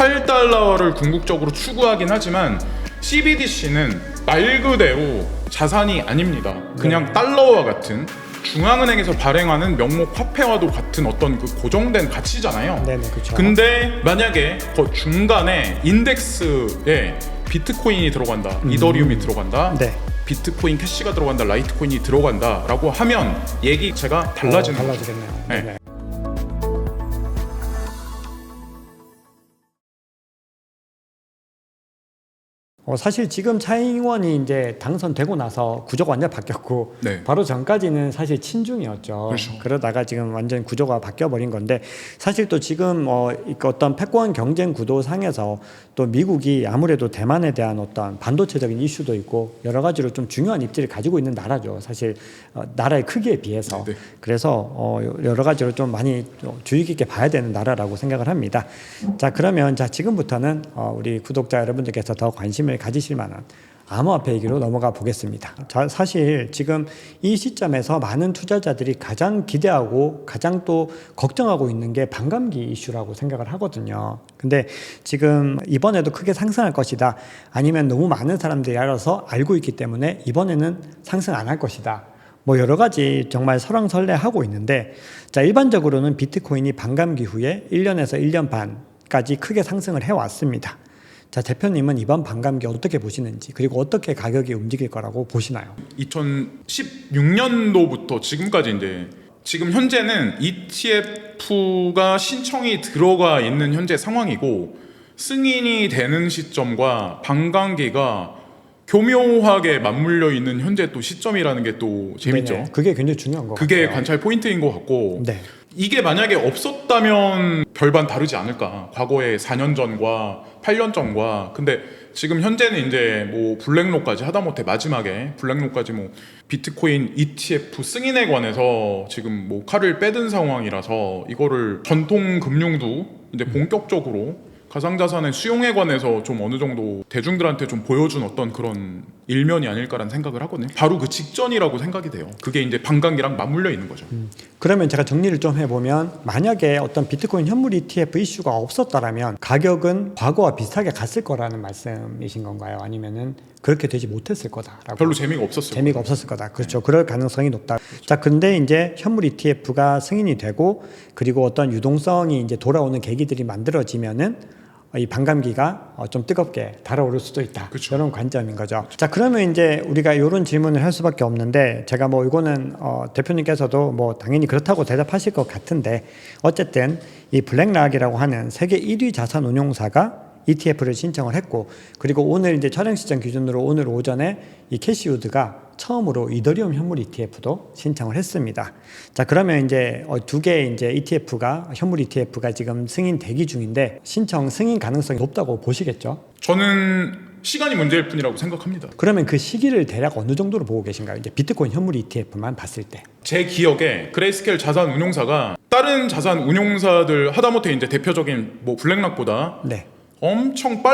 8달러를 궁극적으로 추구하긴 하지만 CBDC는 말 그대로 자산이 아닙니다. 그냥 달러와 같은 중앙은행에서 발행하는 명목 화폐와도 같은 어떤 그 고정된 가치잖아요. 네네, 그렇죠. 근데 만약에 그 중간에 인덱스에 비트코인이 들어간다, 이더리움이 들어간다, 네. 비트코인 캐시가 들어간다, 라이트코인이 들어간다라고 하면 얘기가 달라지는 거죠. 달라지겠네요. 네. 네네. 사실 지금 차ing원이 이제 당선되고 나서 구조가 완전 바뀌었고 네. 바로 전까지는 사실 친중이었죠. 그렇죠. 그러다가 지금 완전 구조가 바뀌어버린 건데 사실 또 지금 어떤 패권 경쟁 구도상에서 또 미국이 아무래도 대만에 대한 어떤 반도체적인 이슈도 있고 여러 가지로 좀 중요한 입지를 가지고 있는 나라죠. 사실 나라의 크기에 비해서. 네. 그래서 여러 가지로 좀 많이 주의 깊게 봐야 되는 나라라고 생각을 합니다. 자, 그러면 지금부터는 우리 구독자 여러분들께서 더 관심을 가지실 만한 암호화폐 얘기로 넘어가 보겠습니다. 자, 사실 지금 이 시점에서 많은 투자자들이 가장 기대하고 가장 또 걱정하고 있는 게 반감기 이슈라고 생각을 하거든요. 근데 지금 이번에도 크게 상승할 것이다, 아니면 너무 많은 사람들이 알고 있기 때문에 이번에는 상승 안 할 것이다, 뭐 여러 가지 정말 설왕설래하고 있는데, 자, 일반적으로는 비트코인이 반감기 후에 1년에서 1년 반까지 크게 상승을 해왔습니다. 자, 대표님은 이번 반감기 어떻게 보시는지, 그리고 어떻게 가격이 움직일 거라고 보시나요? 2016년도부터 지금까지 이제 지금 현재는 ETF가 신청이 들어가 있는 현재 상황이고, 승인이 되는 시점과 반감기가 교묘하게 맞물려 있는 현재 또 시점이라는 게 또 재밌죠. 네네. 그게 굉장히 중요한 것 그게 같아요. 관찰 포인트인 것 같고, 네. 이게 만약에 없었다면 별반 다르지 않을까, 과거에 4년 전과 8년 전과. 근데 지금 현재는 이제 뭐 블랙록까지, 하다못해 마지막에 블랙록까지 뭐 비트코인 ETF 승인에 관해서 지금 뭐 칼을 빼든 상황이라서, 이거를 전통 금융도 이제 본격적으로 가상자산의 수용에 관해서 좀 어느 정도 대중들한테 좀 보여준 어떤 그런 일면이 아닐까라는 생각을 하거든요. 바로 그 직전이라고 생각이 돼요. 그게 이제 반감기랑 맞물려 있는 거죠. 그러면 제가 정리를 좀 해보면, 만약에 어떤 비트코인 현물 ETF 이슈가 없었다라면 가격은 과거와 비슷하게 갔을 거라는 말씀이신 건가요? 아니면은 그렇게 되지 못했을 거다라고? 별로 재미가 없었어요. 재미가 없었을 거다. 그렇죠. 그럴 가능성이 높다. 자, 근데 이제 현물 ETF가 승인이 되고, 그리고 어떤 유동성이 이제 돌아오는 계기들이 만들어지면은 이 반감기가 좀 뜨겁게 달아오를 수도 있다. 그쵸. 이런 관점인 거죠. 자, 그러면 이제 우리가 이런 질문을 할 수밖에 없는데, 제가 뭐 이거는 대표님께서도 뭐 당연히 그렇다고 대답하실 것 같은데, 어쨌든 이 블랙락이라고 하는 세계 1위 자산 운용사가 ETF를 신청을 했고, 그리고 오늘 이제 촬영 시점 기준으로 오늘 오전에 이 캐시우드가 처음으로 이더리움 현물 ETF도 신청을 했습니다. 자, 그러면 이제 두 개의 이제 ETF가, 현물 ETF가 지금 승인 대기 중인데, 승인 가능성이 높다고 보시겠죠? 저는 시간이 문제일 뿐이라고 생각합니다. 그러면 그 시기를 대략 어느 정도로 보고 계신가요? 이제 비트코인 현물 ETF만 봤을 때. 제 기억에 그레이스케일 자산 운용사가 다른 자산 운용사들, 하다못해 이제 대표적인 뭐 블랙락보다 네. 엄청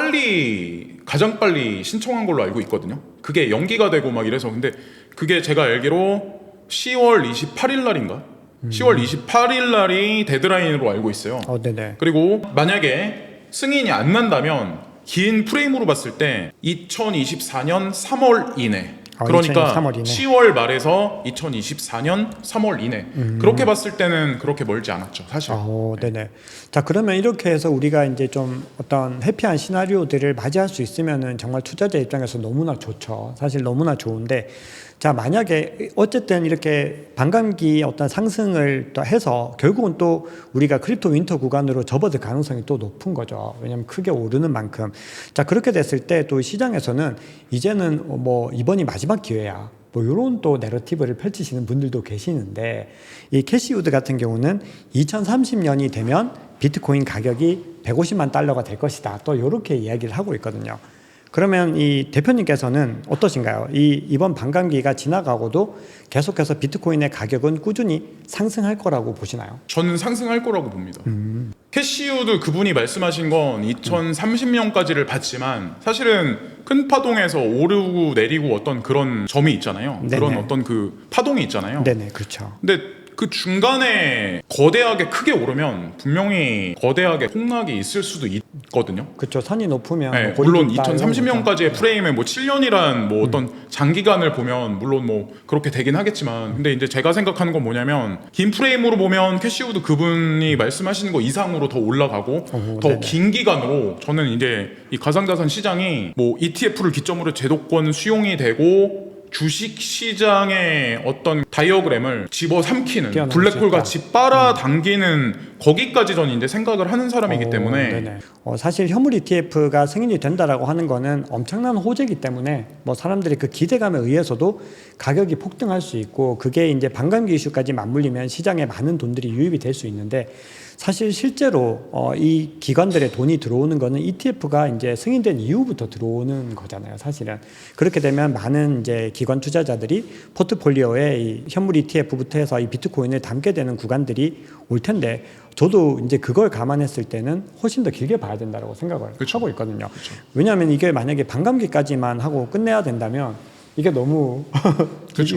가장 빨리 신청한 걸로 알고 있거든요. 그게 연기가 되고 막 이래서. 근데 그게 제가 알기로 10월 28일 날인가? 10월 28일 날이 데드라인으로 알고 있어요. 네네. 그리고 만약에 승인이 안 난다면 긴 프레임으로 봤을 때 2024년 3월 이내, 그러니까 3월 이내. 10월 말에서 2024년 3월 이내, 그렇게 봤을 때는 그렇게 멀지 않았죠, 사실. 네네. 자, 그러면 이렇게 해서 우리가 이제 좀 어떤 해피한 시나리오들을 맞이할 수 있으면은 정말 투자자 입장에서 너무나 좋죠. 사실 너무나 좋은데, 자, 만약에 어쨌든 이렇게 반감기 어떤 상승을 또 해서 결국은 또 우리가 크립토 윈터 구간으로 접어들 가능성이 또 높은 거죠. 왜냐하면 크게 오르는 만큼. 자, 그렇게 됐을 때 또 시장에서는 이제는 뭐 이번이 마지막 기회야, 뭐 이런 또 내러티브를 펼치시는 분들도 계시는데, 이 캐시우드 같은 경우는 2030년이 되면 비트코인 가격이 150만 달러가 될 것이다, 또 이렇게 이야기를 하고 있거든요. 그러면 이 대표님께서는 어떠신가요? 이번 반감기가 지나가고도 계속해서 비트코인의 가격은 꾸준히 상승할 거라고 보시나요? 저는 상승할 거라고 봅니다. 캐시우드 그분이 말씀하신 건 2030년까지를 봤지만, 사실은 큰 파동에서 오르고 내리고 어떤 그런 점이 있잖아요. 네네. 그런 어떤 그 파동이 있잖아요. 네네, 그렇죠. 근데 그 중간에 거대하게 크게 오르면 분명히 거대하게 폭락이 있을 수도 있거든요. 그렇죠. 선이 높으면 네, 뭐 물론 고립됐다 이런 2030년까지의 프레임에 뭐 7년이란 뭐 어떤 장기간을 보면 물론 뭐 그렇게 되긴 하겠지만, 근데 이제 제가 생각하는 건 뭐냐면 긴 프레임으로 보면 캐시우드 그분이 말씀하시는 거 이상으로 더 올라가고 더 네네. 긴 기간으로 저는 이제 이 가상자산 시장이 뭐 ETF를 기점으로 제도권 수용이 되고 주식 시장의 어떤 다이어그램을 집어삼키는 뛰어넘을 블랙홀 수 있다. 같이 빨아당기는 거기까지 저는 이제 생각을 하는 사람이기 때문에 네네. 사실 현물 ETF가 승인이 된다라고 하는 거는 엄청난 호재이기 때문에 뭐 사람들이 그 기대감에 의해서도 가격이 폭등할 수 있고, 그게 이제 반감기 이슈까지 맞물리면 시장에 많은 돈들이 유입이 될 수 있는데, 사실 실제로 이 기관들의 돈이 들어오는 거는 ETF가 이제 승인된 이후부터 들어오는 거잖아요, 사실은. 그렇게 되면 많은 이제 기관 투자자들이 포트폴리오에 이 현물 ETF부터 해서 이 비트코인을 담게 되는 구간들이 올 텐데, 저도 이제 그걸 감안했을 때는 훨씬 더 길게 봐야 된다고 생각을 그쵸. 하고 있거든요. 그쵸. 왜냐하면 이게 만약에 반감기까지만 하고 끝내야 된다면 이게 너무 그쵸.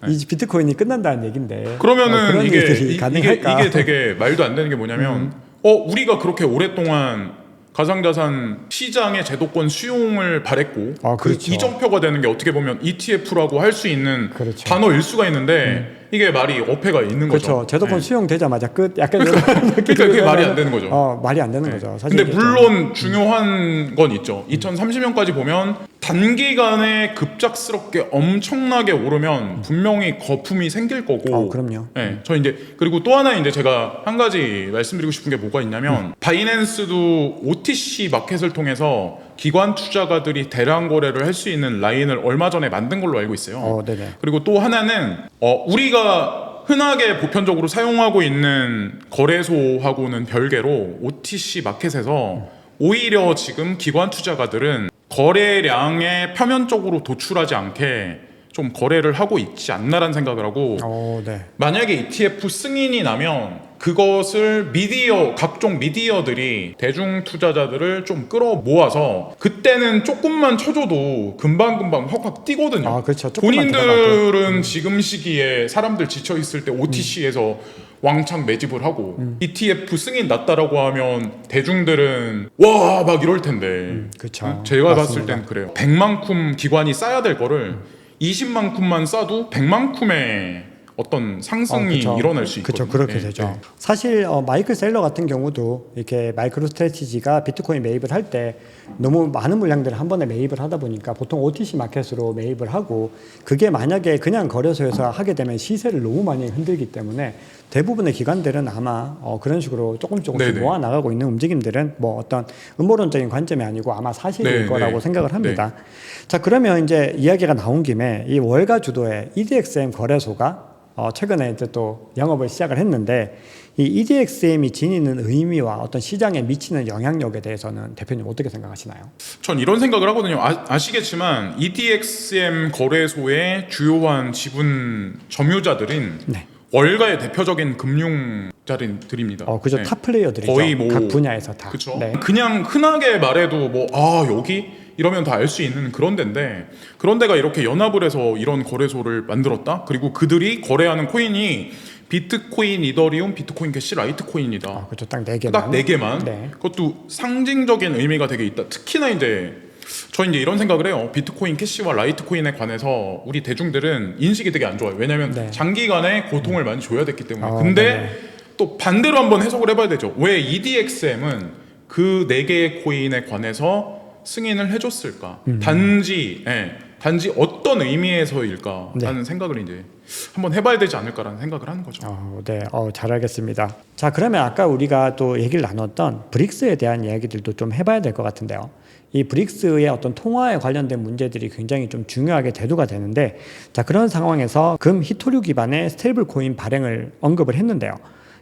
이 비트코인이 끝난다는 얘기인데, 그러면은 그런 이게 일들이 가능할까? 이게 되게 말도 안 되는 게 뭐냐면 우리가 그렇게 오랫동안 가상자산 시장의 제도권 수용을 바랬고 그 그렇죠. 이정표가 되는 게 어떻게 보면 ETF라고 할 수 있는 그렇죠. 단어일 수가 있는데 이게 말이 어폐가 있는 거죠. 그렇죠. 제도권 네. 수용되자마자 끝. 약간 그러니까 그게 말이 안 되는 거죠. 말이 안 되는 거죠. 사실 근데 이게 좀. 물론 중요한 건 있죠. 2030년까지 보면 단기간에 급작스럽게 엄청나게 오르면 분명히 거품이 생길 거고. 그럼요. 네, 저 이제 그리고 또 하나 이제 제가 한 가지 말씀드리고 싶은 게 뭐가 있냐면 바이낸스도 OTC 마켓을 통해서 기관 투자가들이 대량 거래를 할 수 있는 라인을 얼마 전에 만든 걸로 알고 있어요. 네네. 그리고 또 하나는 우리가 흔하게 보편적으로 사용하고 있는 거래소하고는 별개로 OTC 마켓에서 오히려 지금 기관 투자가들은 거래량에 표면적으로 도출하지 않게 좀 거래를 하고 있지 않나라는 생각을 하고, 네. 만약에 ETF 승인이 나면 그것을 각종 미디어들이 대중 투자자들을 좀 끌어 모아서 그때는 조금만 쳐줘도 금방금방 확확 뛰거든요. 그렇죠. 조금만 본인들은 지금 시기에 사람들 지쳐 있을 때 OTC에서 왕창 매집을 하고 ETF 승인 났다라고 하면 대중들은 와 막 이럴 텐데. 그렇죠. 제가 봤을 맞습니다. 땐 그래요. 100만큼 기관이 쌓아야 될 거를 20만큼만 싸도 100만큼의 어떤 상승이 그쵸. 일어날 수 있거든요. 그렇죠. 그렇게 예, 되죠. 예. 사실 마이클 셀러 같은 경우도 이렇게 마이크로 스트래티지가 비트코인 매입을 할 때 너무 많은 물량들을 한 번에 매입을 하다 보니까 보통 OTC 마켓으로 매입을 하고, 그게 만약에 그냥 거래소에서 하게 되면 시세를 너무 많이 흔들기 때문에 대부분의 기관들은 아마 그런 식으로 조금씩 네네. 모아 나가고 있는 움직임들은 뭐 어떤 음모론적인 관점이 아니고 아마 사실일 네, 거라고 네. 생각을 합니다. 자, 그러면 이제 이야기가 나온 김에 이 월가 주도의 EDXM 거래소가 최근에 이제 또 영업을 시작을 했는데, 이 EDXM이 지니는 의미와 어떤 시장에 미치는 영향력에 대해서는 대표님 어떻게 생각하시나요? 전 이런 생각을 하거든요. 아시겠지만 EDXM 거래소의 주요한 지분 점유자들인 네. 월가의 대표적인 금융자들입니다. 그죠. 네. 탑 플레이어들이죠. 거의 뭐 각 분야에서 다. 그렇죠. 네. 그냥 흔하게 말해도 뭐 여기 이러면 다 알 수 있는 그런 데인데, 그런 데가 이렇게 연합을 해서 이런 거래소를 만들었다. 그리고 그들이 거래하는 코인이 비트코인, 이더리움, 비트코인 캐시, 라이트코인이다. 그렇죠. 딱 4개만. 딱 4개만. 네. 그것도 상징적인 의미가 되게 있다. 특히나 이제 저 이제 이런 생각을 해요. 비트코인 캐시와 라이트코인에 관해서 우리 대중들은 인식이 되게 안 좋아요. 왜냐하면 네. 장기간에 고통을 많이 줘야 됐기 때문에. 네네. 근데 또 반대로 한번 해석을 해봐야 되죠. 왜 EDXM은 그 4개의 코인에 관해서 승인을 해줬을까? 단지 어떤 의미에서일까라는 생각을 이제 한번 해봐야 되지 않을까라는 생각을 하는 거죠. 네, 잘 알겠습니다. 자, 그러면 아까 우리가 또 얘기를 나눴던 브릭스에 대한 이야기들도 좀 해봐야 될 것 같은데요. 이 브릭스의 어떤 통화에 관련된 문제들이 굉장히 좀 중요하게 대두가 되는데, 자, 그런 상황에서 금 히토류 기반의 스테이블 코인 발행을 언급을 했는데요.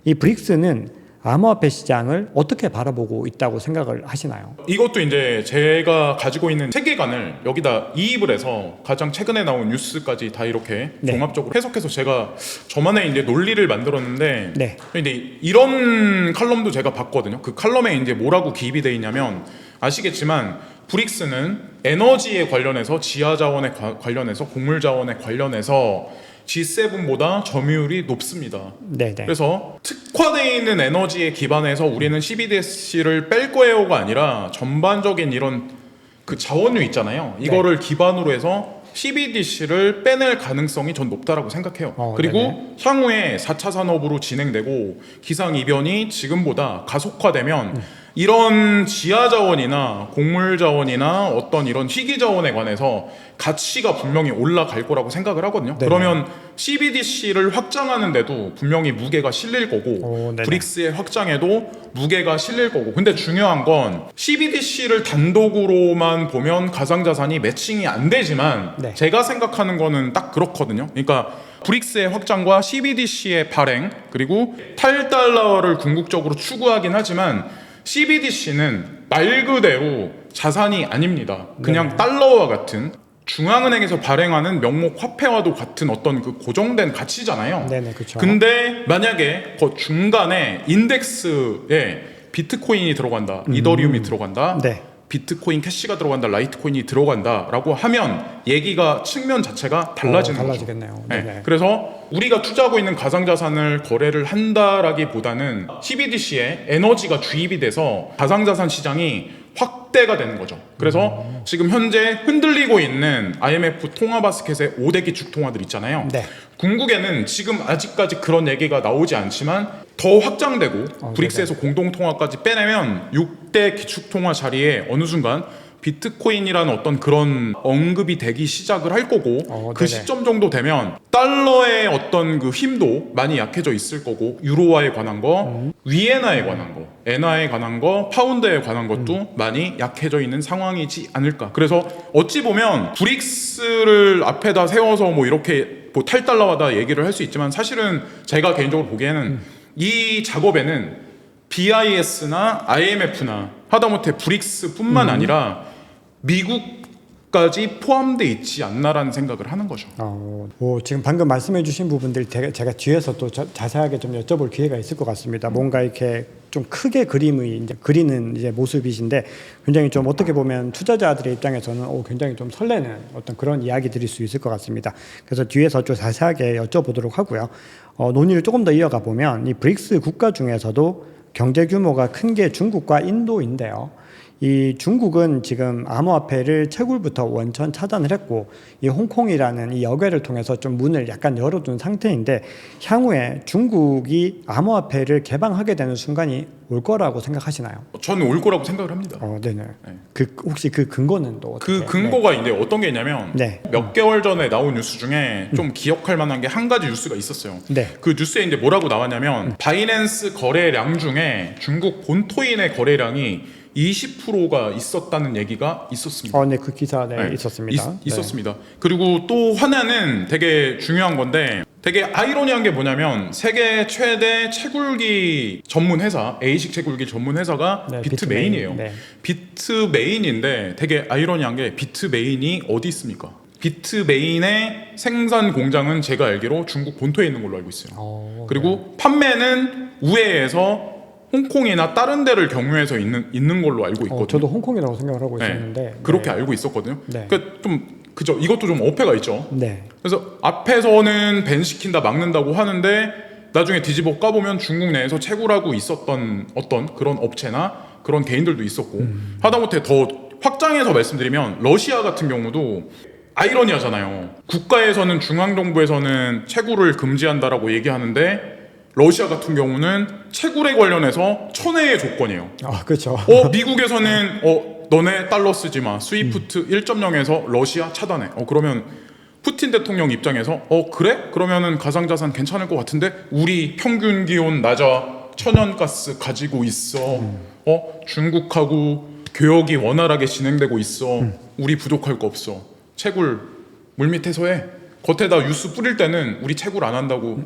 이 브릭스는 암호화폐 시장을 어떻게 바라보고 있다고 생각을 하시나요? 이것도 이제 제가 가지고 있는 세계관을 여기다 이입을 해서 가장 최근에 나온 뉴스까지 다 이렇게 네. 종합적으로 해석해서 제가 저만의 이제 논리를 만들었는데, 네. 근데 이런 칼럼도 제가 봤거든요. 그 칼럼에 이제 뭐라고 기입이 돼 있냐면, 아시겠지만 브릭스는 에너지에 관련해서, 지하 자원에 관련해서, 곡물 자원에 관련해서 G7보다 점유율이 높습니다. 네네. 그래서 특화되어 있는 에너지에 기반해서 우리는 CBDC를 뺄 거예요가 아니라 전반적인 이런 그 자원류 있잖아요. 이거를 기반으로 해서 CBDC를 빼낼 가능성이 전 높다라고 생각해요. 그리고 네네. 향후에 4차 산업으로 진행되고 기상이변이 지금보다 가속화되면 이런 지하 자원이나 곡물 자원이나 어떤 이런 희귀 자원에 관해서 가치가 분명히 올라갈 거라고 생각을 하거든요. 네네. 그러면 CBDC를 확장하는데도 분명히 무게가 실릴 거고 네네. 브릭스의 확장에도 무게가 실릴 거고, 근데 중요한 건 CBDC를 단독으로만 보면 가상자산이 매칭이 안 되지만 네. 제가 생각하는 거는 딱 그렇거든요. 그러니까 브릭스의 확장과 CBDC의 발행, 그리고 탈달러를 궁극적으로 추구하긴 하지만 CBDC는 말 그대로 자산이 아닙니다. 그냥 달러와 같은, 중앙은행에서 발행하는 명목 화폐와도 같은 어떤 그 고정된 가치잖아요. 네네, 그렇죠. 근데 만약에 그 중간에 인덱스에 비트코인이 들어간다, 이더리움이 들어간다, 네. 비트코인 캐시가 들어간다, 라이트코인이 들어간다라고 하면 얘기가 측면 자체가 달라지는 거죠. 달라지겠네요. 네. 네네. 그래서 우리가 투자하고 있는 가상자산을 거래를 한다라기보다는 CBDC에 에너지가 주입이 돼서 가상자산 시장이 확대가 되는 거죠. 그래서 지금 현재 흔들리고 있는 IMF 통화바스켓의 5대 기축 통화들 있잖아요. 네. 궁극에는 지금 아직까지 그런 얘기가 나오지 않지만 더 확장되고 브릭스에서 공동통화까지 빼내면 6대 기축통화 자리에 어느 순간 비트코인이라는 어떤 그런 언급이 되기 시작을 할 거고 그 네네. 시점 정도 되면 달러의 어떤 그 힘도 많이 약해져 있을 거고, 유로화에 관한 거, 위에나에 관한 거, 엔화에 관한 거, 파운드에 관한 것도 많이 약해져 있는 상황이지 않을까. 그래서 어찌 보면 브릭스를 앞에다 세워서 뭐 이렇게 뭐 탈달러하다 얘기를 할 수 있지만 사실은 제가 개인적으로 보기에는 이 작업에는 BIS나 IMF나 하다못해 브릭스뿐만 아니라 미국까지 포함돼 있지 않나라는 생각을 하는 거죠. 지금 방금 말씀해주신 부분들 제가 뒤에서 또 자세하게 좀 여쭤볼 기회가 있을 것 같습니다. 뭔가 이렇게 좀 크게 그림을 이제 그리는 이제 모습이신데 굉장히 좀 어떻게 보면 투자자들의 입장에서는 굉장히 좀 설레는 어떤 그런 이야기들일 수 있을 것 같습니다. 그래서 뒤에서 좀 자세하게 여쭤보도록 하고요. 논의를 조금 더 이어가 보면 이 브릭스 국가 중에서도 경제 규모가 큰 게 중국과 인도인데요. 이 중국은 지금 암호화폐를 채굴부터 원천 차단을 했고, 이 홍콩이라는 이 역외를 통해서 좀 문을 약간 열어둔 상태인데, 향후에 중국이 암호화폐를 개방하게 되는 순간이 올 거라고 생각하시나요? 저는 올 거라고 생각을 합니다. 네네. 네. 혹시 그 근거는 또 어떻게? 그 근거가 이제 어떤 게 있냐면 몇 개월 전에 나온 뉴스 중에 좀 기억할 만한 게 한 가지 뉴스가 있었어요. 네. 그 뉴스에 이제 뭐라고 나왔냐면 바이낸스 거래량 중에 중국 본토인의 거래량이 20%가 있었다는 얘기가 있었습니다. 네, 그 기사 있었습니다. 있었습니다. 그리고 또 하나는 되게 중요한 건데, 되게 아이러니한 게 뭐냐면 세계 최대 채굴기 전문 회사, A식 채굴기 전문 회사가 비트메인이에요. 네. 비트메인인데 되게 아이러니한 게 비트메인이 어디 있습니까? 비트메인의 생산 공장은 제가 알기로 중국 본토에 있는 걸로 알고 있어요. 그리고 판매는 우회해서 홍콩이나 다른 데를 경유해서 있는 걸로 알고 있거든요. 저도 홍콩이라고 생각을 하고 있었는데 그렇게 알고 있었거든요. 네. 그러니까 좀 그죠. 이것도 좀 어폐가 있죠. 네. 그래서 앞에서는 밴 시킨다, 막는다고 하는데 나중에 뒤집어 까보면 중국 내에서 채굴하고 있었던 어떤 그런 업체나 그런 개인들도 있었고, 하다못해 더 확장해서 말씀드리면 러시아 같은 경우도 아이러니하잖아요. 국가에서는 중앙정부에서는 채굴을 금지한다라고 얘기하는데 러시아 같은 경우는 채굴에 관련해서 천혜의 조건이에요. 그렇죠. 미국에서는 너네 달러 쓰지 마. 스위프트 1.0에서 러시아 차단해. 그러면 푸틴 대통령 입장에서 그래? 그러면은 가상자산 괜찮을 것 같은데 우리 평균 기온 낮아. 천연가스 가지고 있어. 중국하고 교역이 원활하게 진행되고 있어. 우리 부족할 거 없어. 채굴 물밑에서 해. 겉에다 유스 뿌릴 때는 우리 채굴 안 한다고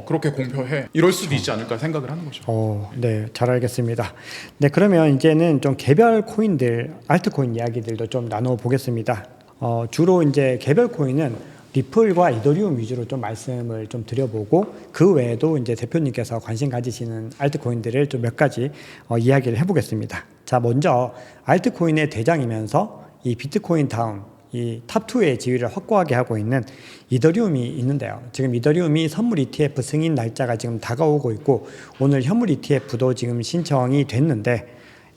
그렇게 공표해. 이럴 수도 있지 않을까 생각을 하는 거죠. 네, 잘 알겠습니다. 네, 그러면 이제는 좀 개별 코인들, 알트코인 이야기들도 좀 나눠 보겠습니다. 주로 이제 개별 코인은 리플과 이더리움 위주로 좀 말씀을 좀 드려보고, 그 외에도 이제 대표님께서 관심 가지시는 알트코인들을 좀 몇 가지 이야기를 해보겠습니다. 자, 먼저 알트코인의 대장이면서 이 비트코인 다음 이 탑2의 지위를 확고하게 하고 있는 이더리움이 있는데요. 지금 이더리움이 선물 ETF 승인 날짜가 지금 다가오고 있고 오늘 현물 ETF도 지금 신청이 됐는데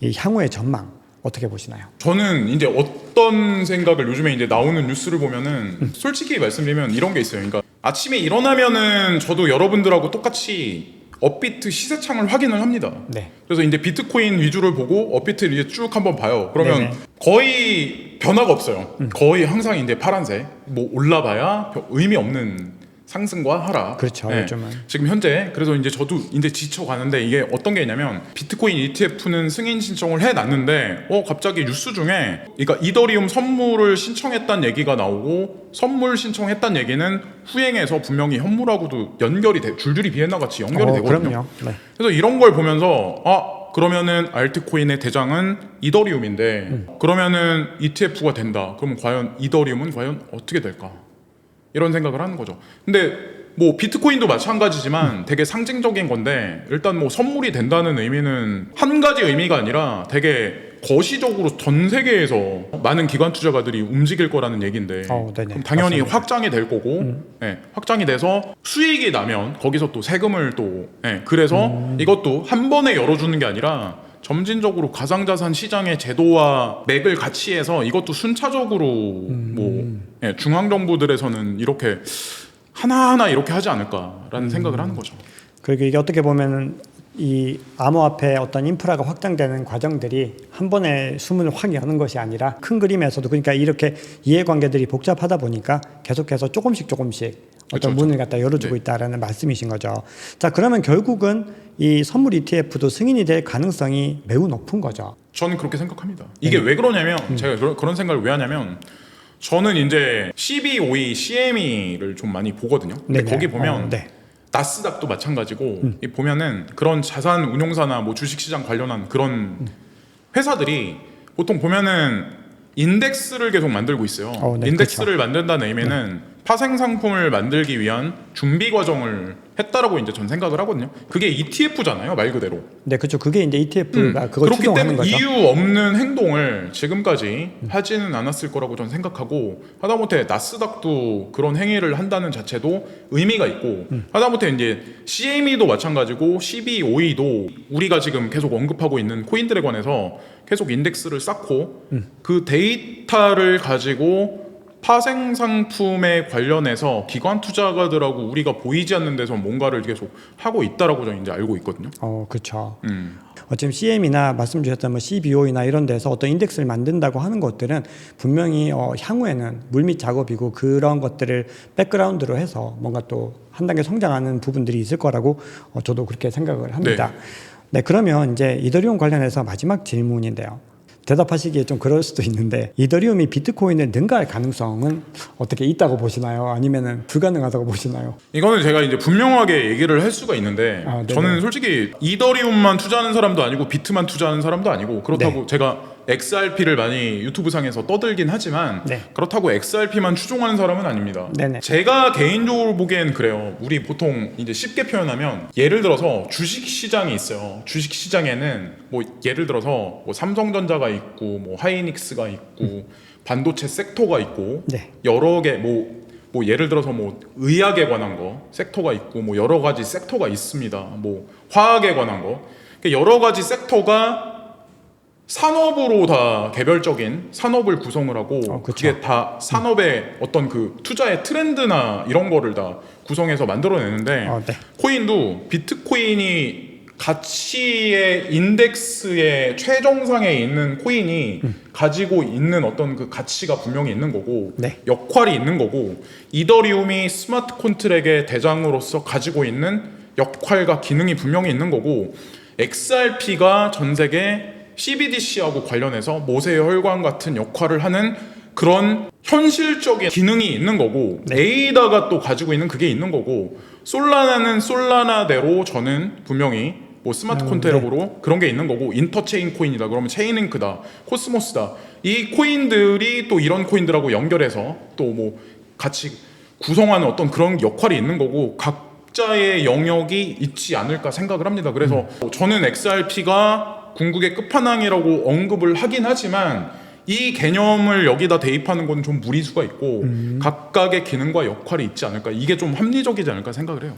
이 향후의 전망 어떻게 보시나요? 저는 이제 어떤 생각을 요즘에 이제 나오는 뉴스를 보면은 솔직히 말씀드리면 이런 게 있어요. 그러니까 아침에 일어나면은 저도 여러분들하고 똑같이 업비트 시세창을 확인을 합니다. 네. 그래서 이제 비트코인 위주를 보고 업비트를 이제 쭉 한번 봐요. 그러면 네네. 거의 변화가 없어요. 거의 항상 이제 파란색. 뭐 올라봐야 의미 없는 상승과 하락. 그렇죠. 네. 요즘은. 지금 현재 그래서 이제 저도 이제 지쳐가는데 이게 어떤 게 있냐면 비트코인 ETF는 승인 신청을 해놨는데 갑자기 뉴스 중에 그러니까 이더리움 선물을 신청했다는 얘기가 나오고 선물 신청했다는 얘기는 후행해서 분명히 현물하고도 연결이 돼 줄줄이 비엔나 같이 연결이 되거든요. 그럼요. 네. 그래서 이런 걸 보면서 그러면은 알트코인의 대장은 이더리움인데 그러면은 ETF가 된다. 그러면 과연 이더리움은 과연 어떻게 될까? 이런 생각을 하는 거죠. 근데 뭐 비트코인도 마찬가지지만 되게 상징적인 건데 일단 뭐 선물이 된다는 의미는 한 가지 의미가 아니라 되게 거시적으로 전 세계에서 많은 기관 투자가들이 움직일 거라는 얘기인데 네네. 그럼 당연히 맞습니다. 확장이 될 거고 확장이 돼서 수익이 나면 거기서 또 세금을 또 그래서 이것도 한 번에 열어주는 게 아니라 점진적으로 가상자산 시장의 제도와 맥을 같이 해서 이것도 순차적으로 중앙 정부들에서는 이렇게 하나하나 이렇게 하지 않을까라는 생각을 하는 거죠. 그리고 이게 어떻게 보면은 이 암호화폐 어떤 인프라가 확장되는 과정들이 한 번에 수문을 확 여는 것이 아니라 큰 그림에서도 그러니까 이렇게 이해관계들이 복잡하다 보니까 계속해서 조금씩 어떤 문을 갖다 열어주고 네. 있다라는 말씀이신 거죠. 자, 그러면 결국은 이 선물 ETF도 승인이 될 가능성이 매우 높은 거죠. 저는 그렇게 생각합니다. 이게 왜 그러냐면 제가 그런 생각을 왜 하냐면 저는 이제 CBOE, CME를 좀 많이 보거든요. 근데 네네. 거기 보면 네. 나스닥도 마찬가지고 이 보면은 그런 자산 운용사나 뭐 주식시장 관련한 그런 회사들이 보통 보면은 인덱스를 계속 만들고 있어요. 네, 인덱스를 만든다는 의미는 파생 상품을 만들기 위한 준비 과정을 했다라고 이제 전 생각을 하거든요. 그게 ETF잖아요, 말 그대로. 네, 그렇죠. 그게 이제 ETF가 그걸 그렇기 추종하는 때문에 거죠. 이유 없는 행동을 지금까지 하지는 않았을 거라고 저는 생각하고 하다못해 나스닥도 그런 행위를 한다는 자체도 의미가 있고 하다못해 이제 CME도 마찬가지고 CBOE도 우리가 지금 계속 언급하고 있는 코인들에 관해서 계속 인덱스를 쌓고 그 데이터를 가지고 파생 상품에 관련해서 기관 투자가들하고 우리가 보이지 않는 데서 뭔가를 계속 하고 있다라고 저는 이제 알고 있거든요. 그렇죠. 지금 CM이나 말씀 주셨던 뭐 CBO나 이런 데서 어떤 인덱스를 만든다고 하는 것들은 분명히 향후에는 물밑 작업이고 그런 것들을 백그라운드로 해서 뭔가 또 한 단계 성장하는 부분들이 있을 거라고 저도 그렇게 생각을 합니다. 네, 그러면 이제 이더리움 관련해서 마지막 질문인데요. 대답하시기에 좀 그럴 수도 있는데 이더리움이 비트코인을 능가할 가능성은 어떻게 있다고 보시나요? 아니면은 불가능하다고 보시나요? 이거는 제가 이제 분명하게 얘기를 할 수가 있는데 네네. 저는 솔직히 이더리움만 투자하는 사람도 아니고 비트만 투자하는 사람도 아니고 그렇다고 제가 XRP를 많이 유튜브 상에서 떠들긴 하지만 그렇다고 XRP만 추종하는 사람은 아닙니다. 네네. 제가 개인적으로 보기엔 그래요. 우리 보통 이제 쉽게 표현하면 예를 들어서 주식 시장이 있어요. 주식 시장에는 뭐 예를 들어서 뭐 삼성전자가 있고 뭐 하이닉스가 있고 반도체 섹터가 있고 여러 개 뭐 예를 들어서 뭐 의학에 관한 거 섹터가 있고 뭐 여러 가지 섹터가 있습니다. 뭐 화학에 관한 거 여러 가지 섹터가 산업으로 다 개별적인 산업을 구성을 하고 그게 다 산업의 어떤 그 투자의 트렌드나 이런 거를 다 구성해서 만들어내는데 코인도 비트코인이 가치의 인덱스의 최정상에 있는 코인이 가지고 있는 어떤 그 가치가 분명히 있는 거고 역할이 있는 거고 이더리움이 스마트 콘트랙의 대장으로서 가지고 있는 역할과 기능이 분명히 있는 거고 XRP가 전 세계 CBDC하고 관련해서 모세의 혈관 같은 역할을 하는 그런 현실적인 기능이 있는 거고 에이다가 또 가지고 있는 그게 있는 거고 솔라나는 솔라나대로 저는 분명히 뭐 스마트 콘트랙으로 그런 게 있는 거고 인터체인 코인이다 그러면 체인링크다 코스모스다 이 코인들이 또 이런 코인들하고 연결해서 또 뭐 같이 구성하는 어떤 그런 역할이 있는 거고 각자의 영역이 있지 않을까 생각을 합니다. 그래서 저는 XRP가 궁극의 끝판왕이라고 언급을 하긴 하지만 이 개념을 여기다 대입하는 건 좀 무리수가 있고 각각의 기능과 역할이 있지 않을까, 이게 좀 합리적이지 않을까 생각을 해요.